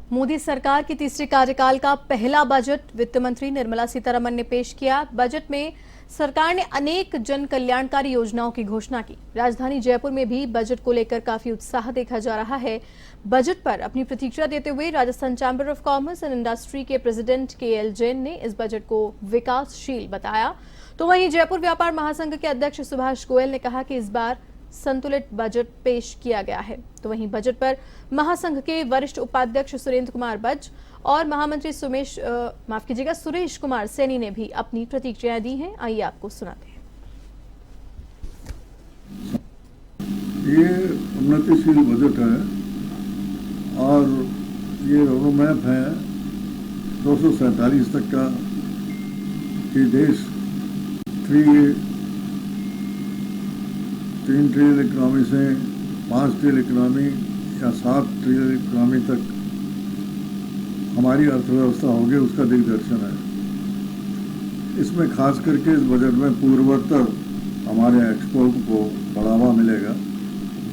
मोदी सरकार की तीसरे कार्यकाल का पहला बजट वित्त मंत्री निर्मला सीतारमण ने पेश किया। बजट में सरकार ने अनेक जन कल्याणकारी योजनाओं की घोषणा की। राजधानी जयपुर में भी बजट को लेकर काफी उत्साह देखा जा रहा है। बजट पर अपनी प्रतिक्रिया देते हुए Rajasthan chamber of commerce and industry के प्रेसिडेंट KL जैन ने इस बजट को विकासशील बताया। तो वहीं जयपुर व्यापार महासंघ के अध्यक्ष सुभाष गोयल ने कहा कि इस बार संतुलित बजट पेश किया गया है। तो वहीं बजट पर महासंघ के वरिष्ठ उपाध्यक्ष सुरेंद्र कुमार बज और महामंत्री सुरेश कुमार सैनी ने भी अपनी प्रतिक्रिया दी हैं। आइए आपको सुनाते हैं। ये उन्नतिशील बजट है और ये रोडमैप है 247 तक का कि देश 3 ट्रिलियन इकोनॉमी से 5 ट्रिलियन इकोनॉमी या 7 ट्रिलियन इकोनॉमी तक हमारी अर्थव्यवस्था होगी, उसका दिग्दर्शन है। इसमें खास करके इस बजट में पूर्वोत्तर हमारे एक्सपोर्ट को बढ़ावा मिलेगा,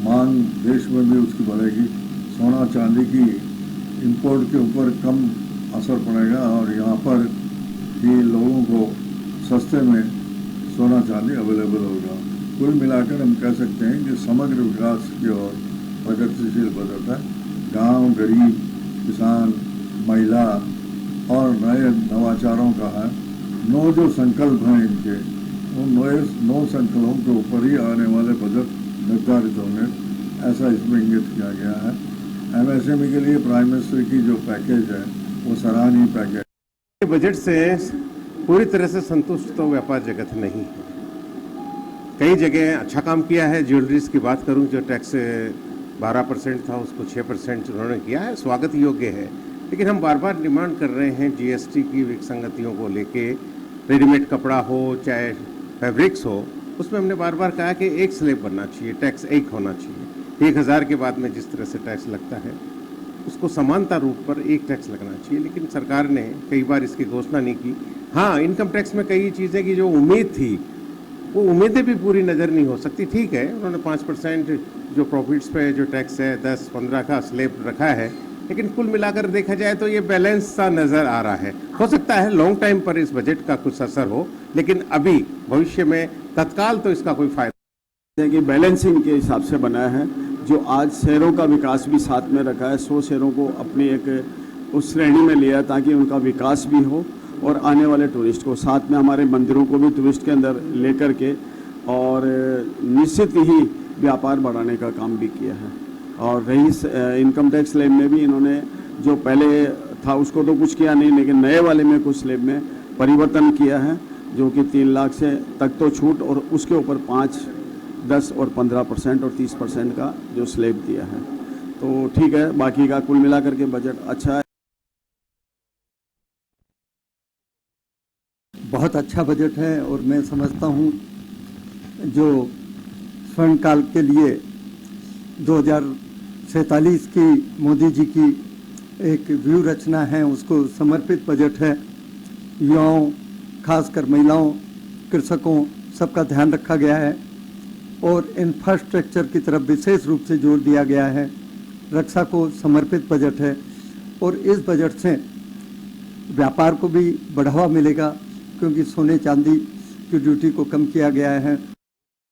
मांग देश में भी उसकी बढ़ेगी, सोना चांदी की इंपोर्ट के ऊपर कम असर पड़ेगा और यहाँ पर ही लोगों को सस्ते में सोना चांदी अवेलेबल होगा। कुल मिलाकर हम कह सकते हैं कि समग्र विकास की ओर प्रगतिशील बजट है। गांव, गरीब, किसान, महिला और नए नवाचारों का है। 9 जो संकल्प हैं इनके, उन 9 संकल्पों के ऊपर ही आने वाले बजट निर्धारित होंगे, ऐसा इसमें इंगित किया गया है। MSME के लिए प्राइम मिनिस्टर की जो पैकेज है वो सराहनीय पैकेज है। बजट से पूरी तरह से संतुष्ट तो व्यापार जगत नहीं है। कई जगह अच्छा काम किया है। ज्वेलरीज की बात करूं, जो टैक्स 12% था उसको 6% उन्होंने किया है, स्वागत योग्य है। लेकिन हम बार बार डिमांड कर रहे हैं GST की विसंगतियों को लेके। रेडीमेड कपड़ा हो चाहे फैब्रिक्स हो, उसमें हमने बार बार कहा कि एक स्लैब बनना चाहिए, टैक्स एक होना चाहिए। 1000 के बाद में जिस तरह से टैक्स लगता है उसको समानता रूप पर एक टैक्स लगना चाहिए। लेकिन सरकार ने कई बार इसकी घोषणा नहीं की। हाँ, इनकम टैक्स में कई चीज़ें की जो उम्मीद थी वो उम्मीदें भी पूरी नज़र नहीं हो सकती। ठीक है, उन्होंने 5% जो प्रॉफिट्स पे जो टैक्स है 10-15 का स्लैब रखा है, लेकिन कुल मिलाकर देखा जाए तो ये बैलेंस सा नज़र आ रहा है। हो सकता है लॉन्ग टाइम पर इस बजट का कुछ असर हो, लेकिन अभी भविष्य में तत्काल तो इसका कोई फायदा कि बैलेंसिंग के हिसाब से बनाया है। जो आज शहरों का विकास भी साथ में रखा है, 100 शहरों को अपनी एक उस श्रेणी में लिया ताकि उनका विकास भी हो और आने वाले टूरिस्ट को, साथ में हमारे मंदिरों को भी टूरिस्ट के अंदर लेकर के और निश्चित ही व्यापार बढ़ाने का काम भी किया है। और रही इनकम टैक्स स्लैब में भी इन्होंने जो पहले था उसको तो कुछ किया नहीं, लेकिन नए वाले में कुछ स्लैब में परिवर्तन किया है, जो कि 3 लाख से तक तो छूट और उसके ऊपर 5, 10 और 15% और 30% का जो स्लैब दिया है। तो ठीक है, बाकी का कुल मिलाकर के बजट अच्छा है। बहुत अच्छा बजट है और मैं समझता हूँ जो स्वर्ण काल के लिए 2047 की मोदी जी की एक व्यू रचना है, उसको समर्पित बजट है। युवाओं, खासकर महिलाओं, कृषकों, सबका ध्यान रखा गया है और इंफ्रास्ट्रक्चर की तरफ विशेष रूप से जोर दिया गया है। रक्षा को समर्पित बजट है और इस बजट से व्यापार को भी बढ़ावा मिलेगा, क्योंकि सोने चांदी की ड्यूटी को कम किया गया है।